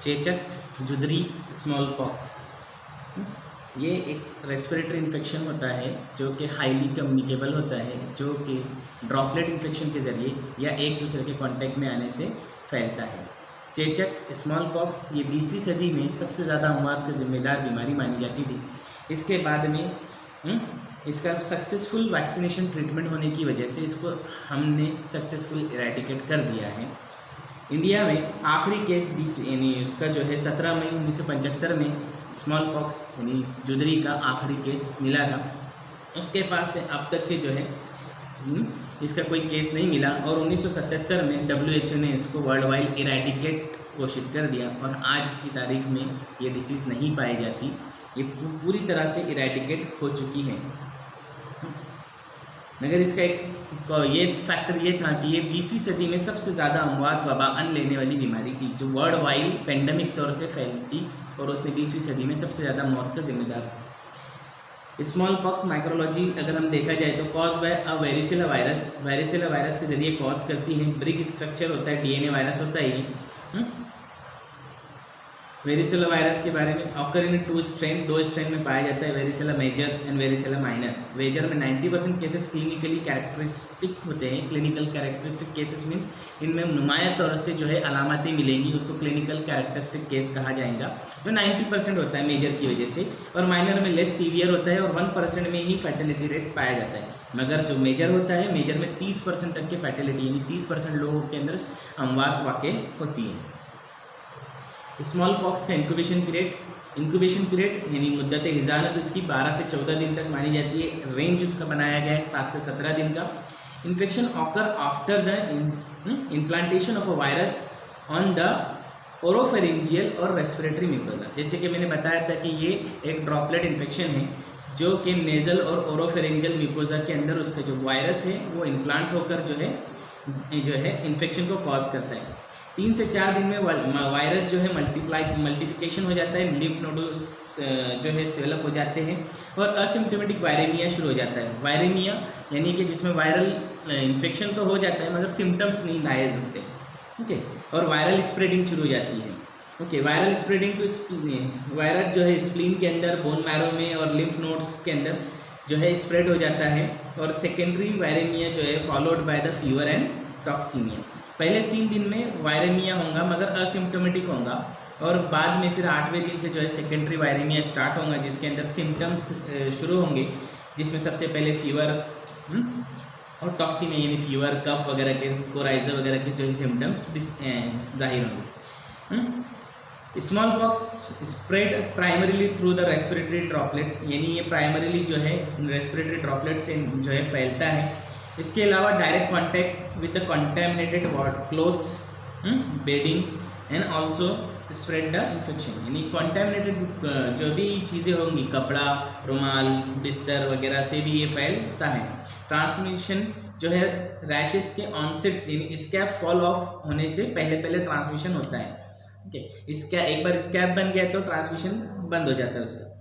चेचक, जुदरी, small pox, ये एक रेस्पिरेटरी इन्फेक्शन होता है जो कि हाईली कम्युनिकेबल होता है, जो कि ड्रॉपलेट इन्फेक्शन के ज़रिए या एक दूसरे के कांटेक्ट में आने से फैलता है। चेचक, स्मॉल पॉक्स, ये 20वीं सदी में सबसे ज़्यादा अमवात का जिम्मेदार बीमारी मानी जाती थी। इसके बाद में इसका सक्सेसफुल वैक्सीनेशन ट्रीटमेंट होने की वजह से इसको हमने सक्सेसफुल इरेडिकेट कर दिया है। इंडिया में आखिरी केस 20 यानी उसका जो है 17 मई 1975 में स्मॉल पॉक्स यानी जुदरी का आखिरी केस मिला था। उसके पास से अब तक के जो है इसका कोई केस नहीं मिला और 1977 में WHO ने इसको वर्ल्ड वाइड इरेडिकेट घोषित कर दिया और आज की तारीख में ये डिसीज़ नहीं पाई जाती, ये पूरी तरह से इरेडिकेट हो चुकी है। मगर इसका एक ये फैक्टर ये था कि ये 20वीं सदी में सबसे ज़्यादा अमवात वबा अन लेने वाली बीमारी थी जो वर्ल्ड वाइड पेंडेमिक तौर से फैलती और उसने 20वीं सदी में सबसे ज़्यादा मौत का जिम्मेदार था। स्मॉल पॉक्स माइक्रोलॉजी अगर हम देखा जाए तो कॉज बाय अ वेरिसिला वायरस के जरिए कॉज करती है। ब्रिग स्ट्रक्चर होता है, DNA वायरस होता है ये। वेरिसिला वायरस के बारे में ऑकर इन 2 स्ट्रेन, 2 स्ट्रेन में पाया जाता है, varicella major and varicella minor. Major में 90% केसेस क्लिनिकली कैरेक्टरिस्टिक होते हैं। क्लिनिकल कैरेक्टरिस्टिक केसेस मीन्स इनमें नुमाया तौर से जो है अलामतें मिलेंगी, उसको क्लिनिकल कैरेक्टरिस्टिक केस कहा जाएगा, जो 90% होता है मेजर की वजह से। और माइनर में लेस सीवियर होता है और 1% में ही फर्टिलिटी रेट पाया जाता है। मगर जो मेजर होता है, मेजर में 30% तक की फर्टिलिटी यानी 30% लोगों के अंदर अमवात वाक़ई होती है। स्मॉल पॉक्स का इंक्यूबेशन पीरियड यानी मुद्दत हिजानत उसकी 12 से 14 दिन तक मानी जाती है। रेंज उसका बनाया गया है 7 से 17 दिन का। Infection occur after the implantation of a virus on the oropharyngeal और रेस्पिरेटरी म्यूकोसा। जैसे कि मैंने बताया था कि ये एक ड्रॉपलेट इन्फेक्शन है जो कि नेजल और ओरोफेरिंजियल म्यूकोसा के अंदर उसका जो वायरस है वो इम्प्लांट होकर जो है इन्फेक्शन को कॉज करता है। 3 से 4 दिन में वायरस जो है मल्टीप्लिकेशन हो जाता है, लिम्फ नोड्स जो है डेवलप हो जाते हैं और असिम्प्टोमेटिक वायरेमिया शुरू हो जाता है। वायरेमिया यानी कि जिसमें वायरल इन्फेक्शन तो हो जाता है मगर सिम्टम्स नहीं जाहिर होते। ओके, और वायरल स्प्रेडिंग शुरू हो जाती है। ओके, वायरल स्प्रेडिंग तो वायरस जो है स्प्लीन के अंदर, बोन मैरो में और लिम्फ नोड्स के अंदर जो है स्प्रेड हो जाता है। और सेकेंडरी वायरेमिया जो है followed by the fever and toxaemia. पहले 3 दिन में वायरेमिया होगा मगर असिम्प्टोमेटिक होगा और बाद में फिर 8वें दिन से जो है सेकेंडरी वायरेमिया स्टार्ट होगा जिसके अंदर सिम्टम्स शुरू होंगे, जिसमें सबसे पहले फीवर और टॉक्सीमिया यानी फीवर, कफ वगैरह के, कोराइजा वगैरह के जो है सिम्टम्स जाहिर होंगे। Small pox spread primarily through the respiratory droplet यानी ये प्राइमरीली जो है रेस्पिरेटरी ड्रॉपलेट से जो है फैलता है। इसके अलावा direct contact with the contaminated clothes, bedding and also spread the infection यानी कंटेमिनेटेड जो भी चीज़ें होंगी, कपड़ा, रुमाल, बिस्तर वगैरह से भी ये फैलता है। ट्रांसमिशन जो है रैशेस के ऑनसेट यानी स्कैब फॉल ऑफ होने से पहले ट्रांसमिशन होता है। ओके, इसका एक बार स्कैब बन गया तो ट्रांसमिशन बंद हो जाता है उसका।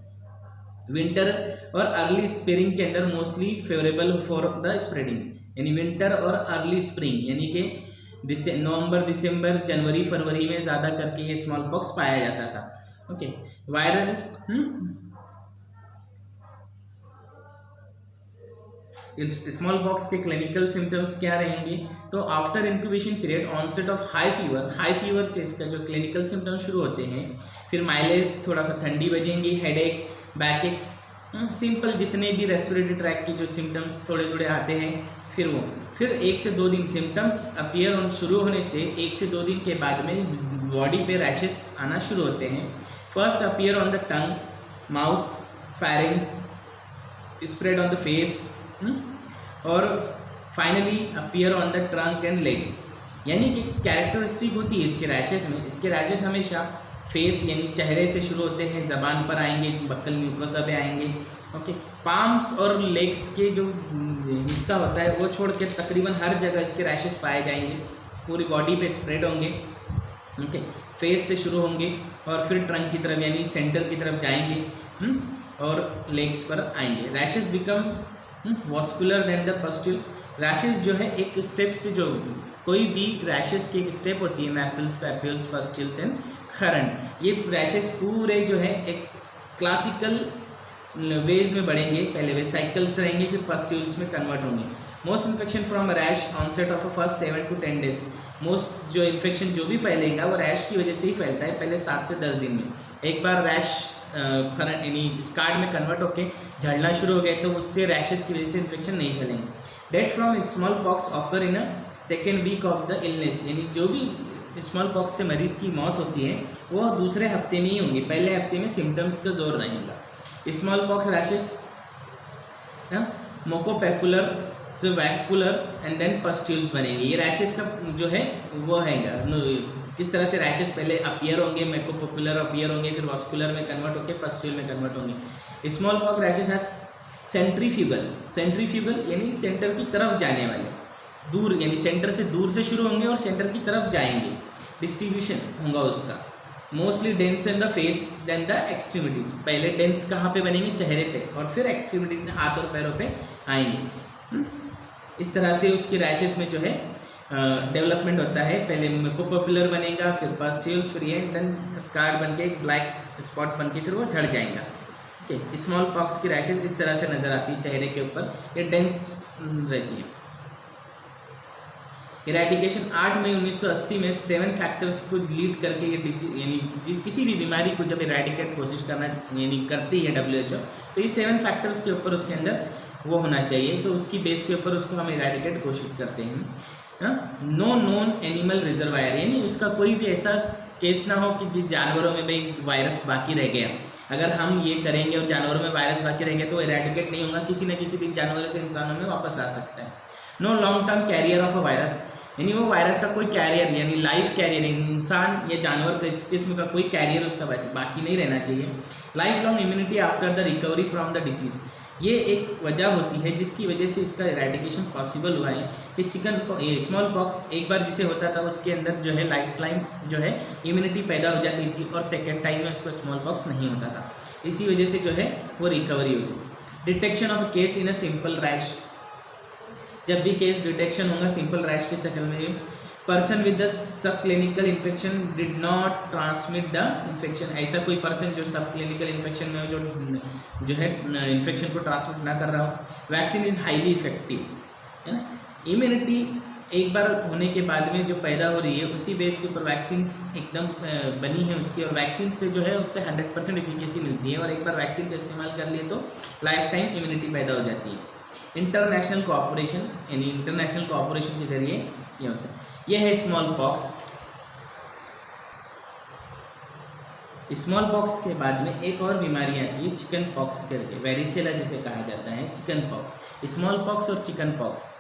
विंटर और अर्ली स्प्रिंग के अंदर mostly favourable for the spreading यानी विंटर और अर्ली स्प्रिंग यानी कि नवंबर, दिसंबर, जनवरी, फरवरी में ज़्यादा करके ये स्मॉल पॉक्स पाया जाता था। ओके, वायरल स्मॉल पॉक्स के क्लिनिकल सिम्टम्स क्या रहेंगे तो after incubation period onset of high fever से इसका जो क्लिनिकल सिम्टम्स शुरू होते हैं। फिर माइलेज, थोड़ा सा ठंडी बजेंगी, हेडेक, बैकेक, सिंपल जितने भी रेस्पिरेटरी ट्रैक के जो सिम्टम्स थोड़े आते हैं। फिर 1 से 2 दिन सिम्टम्स अपीयर शुरू होने से 1 से 2 दिन के बाद में बॉडी पे रैशेस आना शुरू होते हैं। First appear on the tongue, mouth, pharynx, spread on the face और finally appear on the trunk and legs यानी कि कैरेक्टरिस्टिक होती है इसके रैशेस में। इसके रैशेस हमेशा फेस यानी चेहरे से शुरू होते हैं, ज़बान पर आएंगे, बक्कल म्यूकोसा पे आएंगे। ओके, पाम्स और लेग्स के जो हिस्सा होता है वो छोड़ के तकरीबन हर जगह इसके रैशेस पाए जाएंगे, पूरी बॉडी पे स्प्रेड होंगे। ओके, फेस से शुरू होंगे और फिर ट्रंक की तरफ यानी सेंटर की तरफ जाएंगे और लेग्स पर आएंगे। Rashes become vascular then the pustule. Rashes जो है एक स्टेप से जो कोई भी रैशेस की एक स्टेप होती है मैक्यूल्स, पैप्यूल्स, पस्ट्यूल्स एंड खरंड। ये रैशेस पूरे जो है एक क्लासिकल वेज में बढ़ेंगे, पहले वे साइकिल्स रहेंगे, फिर पस्ट्यूल्स में कन्वर्ट होंगे। Most infection from rash onset of first 7 to 10 days। Most जो इन्फेक्शन जो भी फैलेगा वो रैश की वजह से ही फैलता है, पहले 7 से 10 दिन में। एक बार रैश यानी स्कार्ड में कन्वर्ट होके झड़ना शुरू हो गए तो उससे रैशेस की वजह से इन्फेक्शन नहीं फैलेंगे। Death from smallpox occur in a second week of the illness, यानी जो भी स्मॉल पॉक्स से मरीज की मौत होती है वो दूसरे हफ्ते में ही होंगी, पहले हफ्ते में सिम्टम्स का जोर रहेगा। स्मॉल पॉक्स रैशेस मोकोपैपुलर जो वैस्कुलर एंड देन पस्ट्यूल्स बनेंगे। ये रैशेस का जो है वो है किस तरह से रैशेस पहले अपीयर होंगे, मोकोपैपुलर अपीयर होंगे, फिर वैस्कुलर में कन्वर्ट होकर पस्ट्यूल में कन्वर्ट होंगे। Small pox rashes has centrifugal, centrifugal यानी सेंटर की तरफ जाने वाले, दूर यानी सेंटर से दूर से शुरू होंगे और सेंटर की तरफ जाएंगे, डिस्ट्रीब्यूशन होगा उसका। Mostly dense in the face then the extremities, पहले डेंस कहाँ पे बनेंगे, चेहरे पे, और फिर एक्सट्रीमिटी हाथ और पैरों पे आएंगे। इस तरह से उसकी रैशेस में जो है डेवलपमेंट होता है, पहले मोकोपैपुलर बनेगा, फिर पस्ट्यूल्स, फिर ये देन स्कार्ड बन के एक ब्लैक स्पॉट बन के फिर वो झड़ जाएगा। ओके, स्मॉल पॉक्स की रैशेस इस तरह से नजर आती है चेहरे के ऊपर, ये डेंस रहती है। इरेडिकेशन 8 मई 1980 में 7 फैक्टर्स को लीड करके ये डिसीज यानी किसी भी बीमारी को जब इरेडिकेट कोशिश करना यानी करती है WHO, तो ये 7 फैक्टर्स के ऊपर उसके अंदर वो होना चाहिए, तो उसकी बेस के ऊपर उसको हम इरेडिकेट कोशिश करते हैं। नो नोन एनिमल रिजर्वायर, यानी उसका कोई भी ऐसा केस ना हो कि जिन जानवरों में भाई वायरस बाकी रह गया, अगर हम ये करेंगे और जानवरों में वायरस बाकी रह गया तो इरेडिकेट नहीं होगा, किसी न किसी दिन जानवरों से इंसानों में वापस आ सकता है। No long term carrier of a virus, यानी वो वायरस का कोई कैरियर यानी लाइफ कैरियर, इंसान या जानवर का इस किस्म का कोई कैरियर उसका बाकी नहीं रहना चाहिए। Life long immunity after the recovery from the disease, ये एक वजह होती है जिसकी वजह से इसका इरेडिकेशन पॉसिबल हुआ है कि स्मॉल पॉक्स एक बार जिसे होता था उसके अंदर जो है लाइफ टाइम जो है इम्यूनिटी पैदा हो जाती थी और सेकेंड टाइम में उसको स्मॉल पॉक्स नहीं होता था, इसी वजह से जो है वो रिकवरी होती। Detection of case in a simple rash, जब भी केस डिटेक्शन होगा सिंपल रैश के शक्ल में, person with the sub clinical infection did not transmit the infection, ऐसा कोई पर्सन जो सब क्लिनिकल इन्फेक्शन में जो है इन्फेक्शन को ट्रांसमिट ना कर रहा हो। वैक्सीन इज हाईली इफेक्टिव, है ना। इम्यूनिटी एक बार होने के बाद में जो पैदा हो रही है उसी बेस के ऊपर वैक्सीन एकदम बनी है उसकी, और वैक्सीन से जो है उससे 100% एफिकेसी मिलती है, और एक बार वैक्सीन का इस्तेमाल कर लिए तो लाइफ टाइम इम्यूनिटी पैदा हो जाती है। इंटरनेशनल कोऑपरेशन, यानी इंटरनेशनल कोऑपरेशन के जरिए ये होता है। यह है स्मॉल पॉक्स। स्मॉल पॉक्स के बाद में एक और बीमारी आती है चिकन पॉक्स करके, वेरिसेला जिसे कहा जाता है चिकन पॉक्स। स्मॉल पॉक्स और चिकन पॉक्स,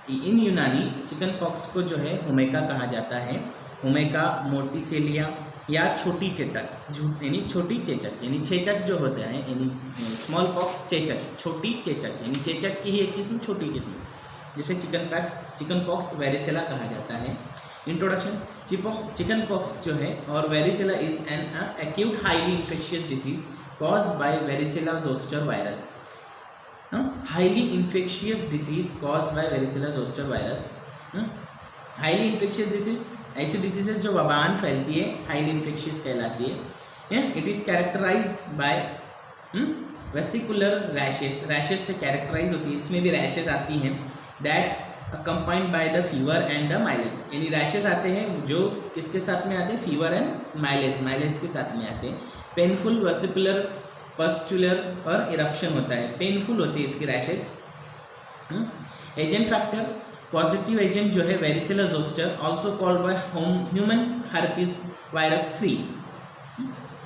इन यूनानी चिकन पॉक्स को जो है हुमेका कहा जाता है, हुमेका मोर्टिसेलिया या छोटी चेचक, यानी छोटी चेचक, यानी चेचक जो होता है, यानी स्मॉल पॉक्स चेचक, छोटी चेचक, यानी चेचक की ही एक किस्म, छोटी किस्म, जिसे चिकन पॉक्स वेरिसेला कहा जाता है। इंट्रोडक्शन, चिकन पॉक्स जो है और varicella is an acute highly infectious disease caused by varicella zoster virus. Highly infectious disease caused by varicella zoster virus. Highly infectious disease ऐसी डिसीजेस जो वबान फैलती है, हाईली इन्फेक्शियस कहलाती है। It is characterize by vesicular rashes, rashes से characterize होती है, इसमें भी रैशेस आती हैं that accompanied by the fever and the malaise, यानी रैशेस आते हैं जो किसके साथ में आते हैं, फीवर एंड माइलेज के साथ में आते हैं। पेनफुल वेसिकुलर पस्टुलर और इरप्शन होता है, पेनफुल होती है इसकी rashes. Agent factor, positive agent जो है varicella zoster also called by human herpes virus 3।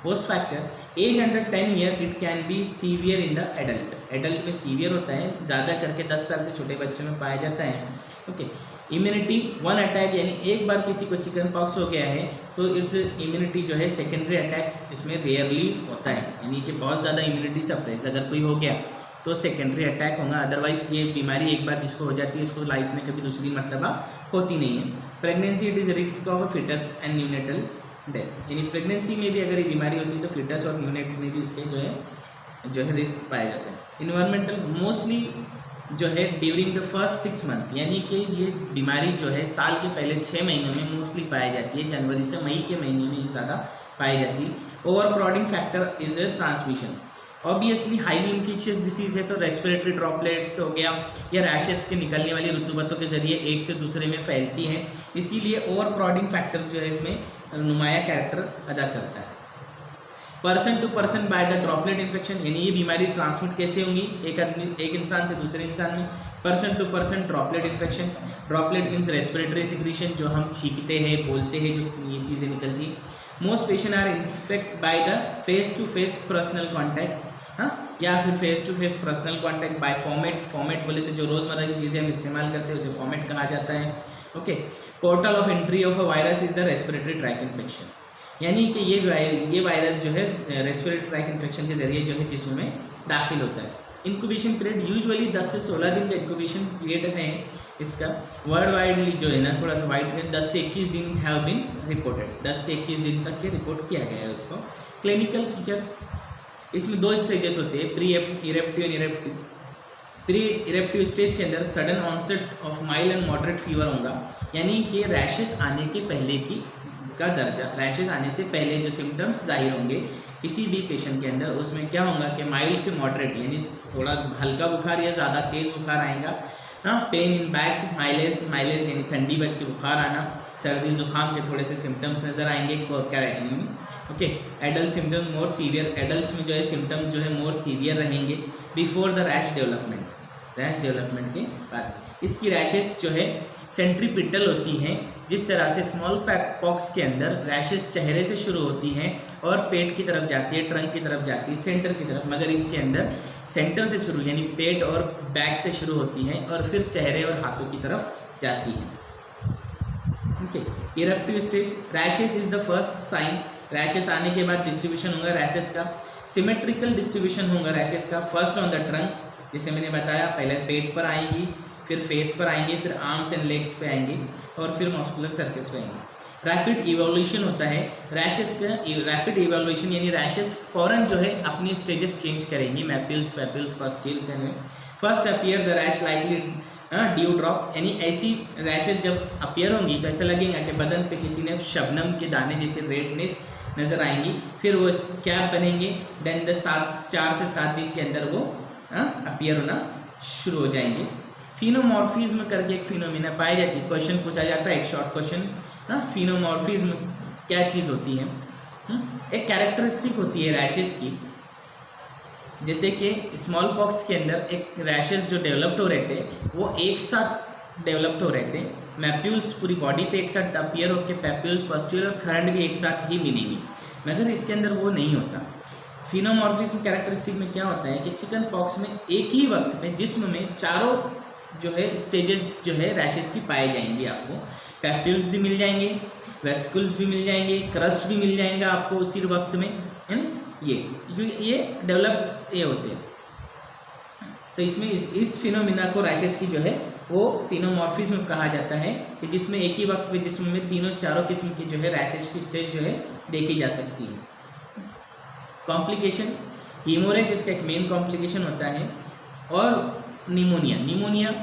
Host factor, as under 10 year it can be severe in the adult, adult में severe होता है, ज़्यादा करके 10 साल से छोटे बच्चों में पाया जाता है। ओके, इम्यूनिटी 1 अटैक, यानी एक बार किसी को चिकन पॉक्स हो गया है तो इट्स इम्यूनिटी जो है सेकेंडरी अटैक इसमें रेयरली होता है, यानी कि बहुत ज़्यादा इम्यूनिटी सप्रेस अगर कोई हो गया तो सेकेंडरी अटैक होगा, अदरवाइज ये बीमारी एक बार जिसको हो जाती है उसको लाइफ में कभी दूसरी मरतबा होती नहीं है। Pregnancy, it is risk of foetus and neonatal death, यानी प्रेगनेंसी में भी अगर ये बीमारी होती है तो फिटस और न्यूनेट में भी इसके जो है रिस्क पाए जाते हैं। इन्वायरमेंटल, मोस्टली जो है ड्यूरिंग द फर्स्ट 6 मंथ, यानी कि ये बीमारी जो है साल के पहले 6 महीनों में मोस्टली पाई जाती है, जनवरी से मई के महीने में ज़्यादा पाई जाती है। Over crowding factor is a transmission, obviously highly infectious disease है तो रेस्पिरेटरी ड्रॉपलेट्स हो गया या रैशेस के निकलने वाली रुतुबतों के जरिए एक से दूसरे में फैलती है, इसीलिए ओवर क्राउडिंग फैक्टर जो है इसमें नुमाया कैरेक्टर अदा करता है। Person to person by the droplet infection, यानी ये बीमारी ट्रांसमिट कैसे होंगी एक इंसान से दूसरे इंसान में, person to person droplet infection. Droplet means respiratory secretion, जो हम छींकते हैं बोलते हैं जो ये चीज़ें निकलती है। Most patient are infect by the face to face personal contact, हाँ, या फिर face to face personal contact by format. Format बोले तो जो रोज़मर्रा की चीज़ें हम इस्तेमाल करते हैं उसे फॉर्मेट कहा जाता है। Okay, portal of entry of a virus is the respiratory tract infection, यानी कि ये वायरस जो है रेस्पिरेटरी ट्रैक इन्फेक्शन के जरिए जो है जिस्म में दाखिल होता है। इंक्यूबेशन पीरियड यूजुअली 10 से 16 दिन का इंक्यूबेशन पीरियड है इसका। वर्ल्ड वाइडली जो है ना थोड़ा सा वाइड में 10 से 21 दिन हैव बीन रिपोर्टेड, 10 से 21 दिन तक के रिपोर्ट किया गया है उसको। क्लिनिकल फीचर, इसमें 2 स्टेजेस होते हैं, pre eruptive and eruptive. Pre eruptive stage के अंदर sudden onset of mild and moderate fever होगा, यानी कि रैशेस आने के पहले की का दर्जा, रैशेस आने से पहले जो सिम्टम्स जाहिर होंगे किसी भी पेशेंट के अंदर, उसमें क्या होगा कि माइल्ड से मॉडरेट, यानी थोड़ा हल्का बुखार या ज़्यादा तेज़ बुखार आएगा, हाँ, पेन इन बैक, माइलेज यानी ठंडी बज के बुखार आना, सर्दी जुकाम के थोड़े से सिम्टम्स नज़र आएंगे, क्या रहेंगे। ओके, एडल्ट सिम्टम मोर सीवियर, एडल्ट में जो है सिम्टम्स जो है मोर सीवियर रहेंगे before the rash development, rash development के बाद। इसकी रैशेस जो है सेंट्रीपिटल होती हैं, जिस तरह से स्मॉल पॉक्स के अंदर रैशेस चेहरे से शुरू होती हैं और पेट की तरफ जाती है, ट्रंक की तरफ जाती है, सेंटर की तरफ, मगर इसके अंदर सेंटर से शुरू यानी पेट और बैक से शुरू होती हैं और फिर चेहरे और हाथों की तरफ जाती हैं। Okay, eruptive stage, rashes is the first sign, rashes आने के बाद डिस्ट्रीब्यूशन होगा रैशेस का, सिमेट्रिकल डिस्ट्रीब्यूशन होगा रैशेस का। फर्स्ट ऑन द ट्रंक, जैसे मैंने बताया, पहले पेट पर आएंगी, फिर फेस पर आएंगे, फिर आर्म्स एंड लेग्स पे आएंगे और फिर मस्कुलर सरफेस पे आएंगे। रैपिड इवोल्यूशन होता है रैशेस का, रैपिड इवोल्यूशन यानी रैशेस फौरन जो है अपनी स्टेजेस चेंज करेंगी, papules, pustules and first appear the rash likely dew drop, यानी ऐसी रैशेस जब अपीयर होंगी तो ऐसा लगेगा कि बदन पे किसी ने शबनम के दाने जैसे रेडनेस नज़र आएंगी, फिर वो स्कैब बनेंगे, देन द 4 से 7 दिन के अंदर वो अपीयर होना शुरू हो जाएंगे। फिनोमॉर्फिज्म करके एक फिनोमिना पाई जाती है, क्वेश्चन पूछा जाता है, एक शॉर्ट क्वेश्चन, फिनोमॉर्फिज्म क्या चीज़ होती है? एक कैरेक्टरिस्टिक होती है रैशेस की, जैसे कि स्मॉल पॉक्स के अंदर एक रैशेस जो डेवलप्ड हो रहे थे वो एक साथ डेवलप्ड हो रहे थे, मैप्यूल्स पूरी बॉडी पे एक साथ अपीयर होकर पैप्यूल, पस्ट्यूल और खरंड भी एक साथ ही मिलेंगी, मगर इसके अंदर वो नहीं होता। फिनोमॉर्फिज्म कैरेक्टरिस्टिक में क्या होता है कि चिकन पॉक्स में एक ही वक्त में जिस्म में चारों जो है स्टेजेस जो है रैशेस की पाए जाएंगी, आपको पैप्यूल्स भी मिल जाएंगे, वेस्कुल्स भी मिल जाएंगे, क्रस्ट भी मिल जाएगा आपको उसी वक्त में, है ना, क्योंकि ये डेवलप ये होते हैं। तो इसमें इस फिनोमिना को रैशेस की जो है वो फिनोमॉर्फिज्म कहा जाता है कि जिसमें एक ही वक्त में जिस्म में तीनों चारों किस्म की जो है रैशेस की स्टेज जो है देखी जा सकती है। कॉम्प्लिकेशन, हीमोरेज इसका एक मेन कॉम्प्लिकेशन होता है, और निमोनिया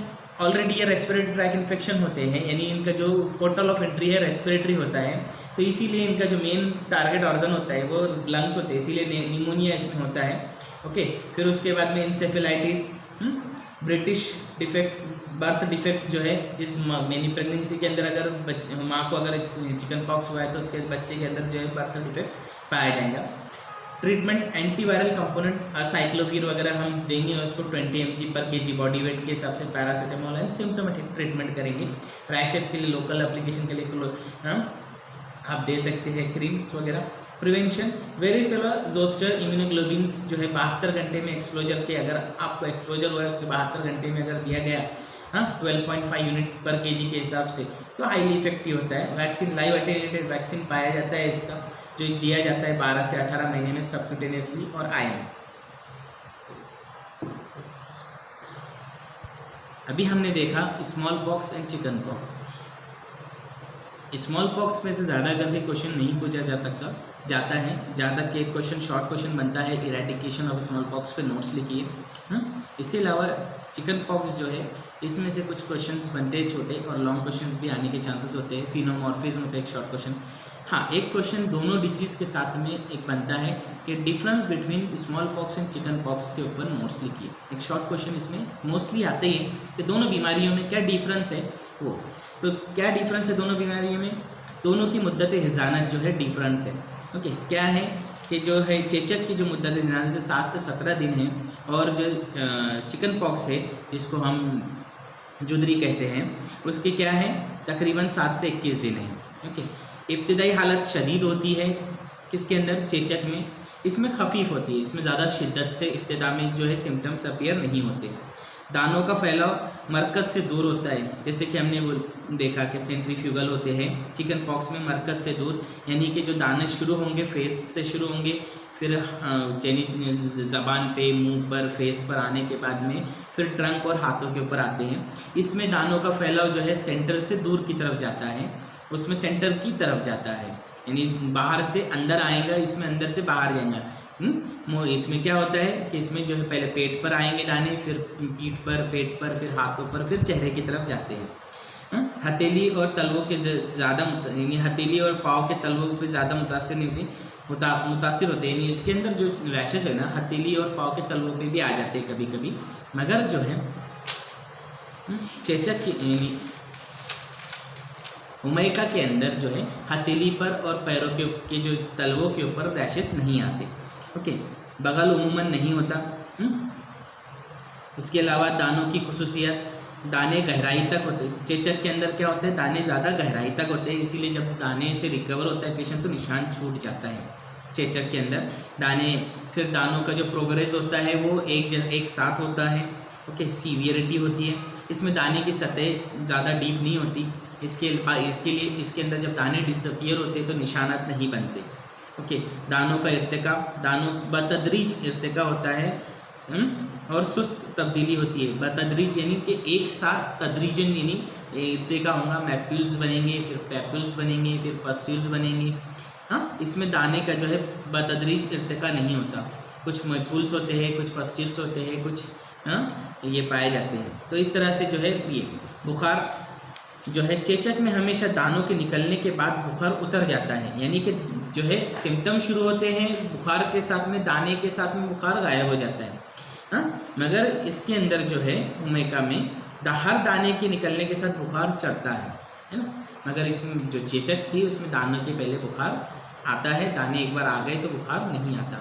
ऑलरेडी ये रेस्पिरेटरी ट्रैक इन्फेक्शन होते हैं, यानी इनका जो पोर्टल ऑफ एंट्री है रेस्पिरेटरी होता है, तो इसीलिए इनका जो मेन टारगेट ऑर्गन होता है वो लंग्स होते हैं, इसीलिए निमोनिया इसमें होता है। ओके, फिर उसके बाद में encephalitis, British defect, birth defect जो है, जिस मेनी प्रेगनेंसी के अंदर अगर माँ को अगर चिकन पॉक्स हुआ है तो उसके बच्चे के अंदर जो है बर्थ डिफेक्ट पाया जाएगा। ट्रीटमेंट, एंटीवायरल कंपोनेंट साइक्लोफिर वगैरह हम देंगे उसको 20 mg पर kg बॉडी वेट के हिसाब से, पैरासीटामोल एंड सिम्टोमेटिक ट्रीटमेंट करेंगे। रैशेस के लिए लोकल एप्लीकेशन के लिए आप दे सकते हैं क्रीम्स वगैरह। प्रिवेंशन, वेरिसेला जोस्टर इम्यूनोग्लोबिन्स जो है 72 घंटे में एक्सपोजर के, अगर आपको एक्सपोजर हुआ है उसके 72 घंटे में अगर दिया गया 12.5 यूनिट पर kg के हिसाब से तो हाईली इफेक्टिव होता है। वैक्सीन, लाइव एटेन्यूएटेड वैक्सीन पाया जाता है इसका, जो दिया जाता है 12 से 18 महीने में सबक्यूटेनियसली और आयन। अभी हमने देखा small pox and chicken pox. Small pox में से ज़्यादा गंभीर क्वेश्चन नहीं पूछा जाता है। ज़्यादा के क्वेश्चन शॉर्ट क्वेश्चन बनता है। इरेडिकेशन ऑफ स्मॉल पॉक्स पे नोट्स लिखिए। इसके अलावा चिकन पॉक्स जो है इसमें से कुछ क्वेश्चंस बनते हैं छोटे और लॉन्ग क्वेश्चंस भी आने के चांसेस होते हैं। फिनोमॉर्फिज्म पे एक शॉर्ट क्वेश्चन, हाँ एक क्वेश्चन दोनों डिसीज़ के साथ में एक बनता है कि difference between small pox and chicken pox के ऊपर नोट्स लिखिए। एक शॉर्ट क्वेश्चन इसमें मोस्टली आते ही है कि दोनों बीमारियों में क्या डिफरेंस है वो। तो क्या डिफरेंस है दोनों बीमारियों में? दोनों की मुद्दत हिज़ानत जो है डिफरेंस है। ओके, क्या है कि जो है चेचक की जो मुद्दत हिज़ानत से 7 से 17 दिन है और जो चिकन पॉक्स है जिसको हम जुदरी कहते हैं उसकी क्या है तकरीबन 7 से 21 दिन है। ओके, इब्तिदाई हालत शदीद होती है किसके अंदर? चेचक में। इसमें खफीफ होती है, इसमें ज़्यादा शिद्दत से इब्तिदा में जो है सिम्टम्स अपीयर नहीं होते। दानों का फैलाव मरकज़ से दूर होता है, जैसे कि हमने वो देखा कि सेंट्रीफ्यूगल होते हैं। चिकन पॉक्स में मरकज़ से दूर यानी कि जो दाने शुरू होंगे फेस से शुरू होंगे, फिर ज़बान पे, मुंह पर, फेस पर आने के बाद में फिर ट्रंक और हाथों के ऊपर आते हैं। इसमें दानों का फैलाव जो है सेंटर से दूर की तरफ जाता है, उसमें सेंटर की तरफ जाता है, यानी बाहर से अंदर आएगा, इसमें अंदर से बाहर जाएगा। इसमें क्या होता है कि इसमें जो है पहले पेट पर आएंगे दाने, फिर पीठ पर, पेट पर, फिर हाथों पर, फिर चेहरे की तरफ जाते हैं। हथेली और तलवों के ज़्यादा यानी हथेली और पाँव के तलवों पे ज़्यादा मुतासिर नहीं होती, मुतासिर होते हैं। यानी इसके अंदर जो रैशेस है ना हथेली और पाँव के तलवों पे भी आ जाते हैं कभी कभी, मगर जो है चेचक की यानी हुमैका के अंदर जो है हथेली पर और पैरों के जो तलवों के ऊपर रैशेस नहीं आते। ओके, बगल उमूमन नहीं होता। उसके अलावा दानों की खुसूसियत, दाने गहराई तक होते हैं। चेचक के अंदर क्या होता है? दाने ज़्यादा गहराई तक होते हैं, इसीलिए जब दाने से रिकवर होता है पेशेंट तो निशान छूट जाता है चेचक के अंदर दाने। फिर दानों का जो प्रोग्रेस होता है वो एक साथ होता है। ओके, सीवियरिटी होती है। इसमें दाने की सतह ज़्यादा डीप नहीं होती, इसके लिए इसके अंदर जब दाने डिसअपियर होते हैं तो निशानात नहीं बनते। ओके, दानों का इर्तिका, दानों बतदरीज इर्तिका होता है और सुस्त तब्दीली होती है। बतदरीज यानी कि एक साथ तदरीजन यानी इर्तिका होगा, मैप्यूल्स बनेंगे, फिर पैप्यूल्स बनेंगे, फिर पस्ट्यूल्स बनेंगे। हाँ, इसमें दाने का जो है बतदरीज इर्तिका नहीं होता, कुछ मैप्यूल्स होते हैं, कुछ पस्ट्यूल्स होते हैं, कुछ ये पाए जाते हैं। तो इस तरह से जो है ये बुखार जो है चेचक में हमेशा दानों के निकलने के बाद बुखार उतर जाता है, यानी कि जो है सिम्टम शुरू होते हैं बुखार के साथ में, दाने के साथ में बुखार गायब हो जाता है। मगर इसके अंदर जो है हुमैका में हर दाने के निकलने के साथ बुखार चढ़ता है ना। मगर इसमें जो चेचक थी उसमें दानों के पहले बुखार आता है, दाने एक बार आ गए तो बुखार नहीं आता।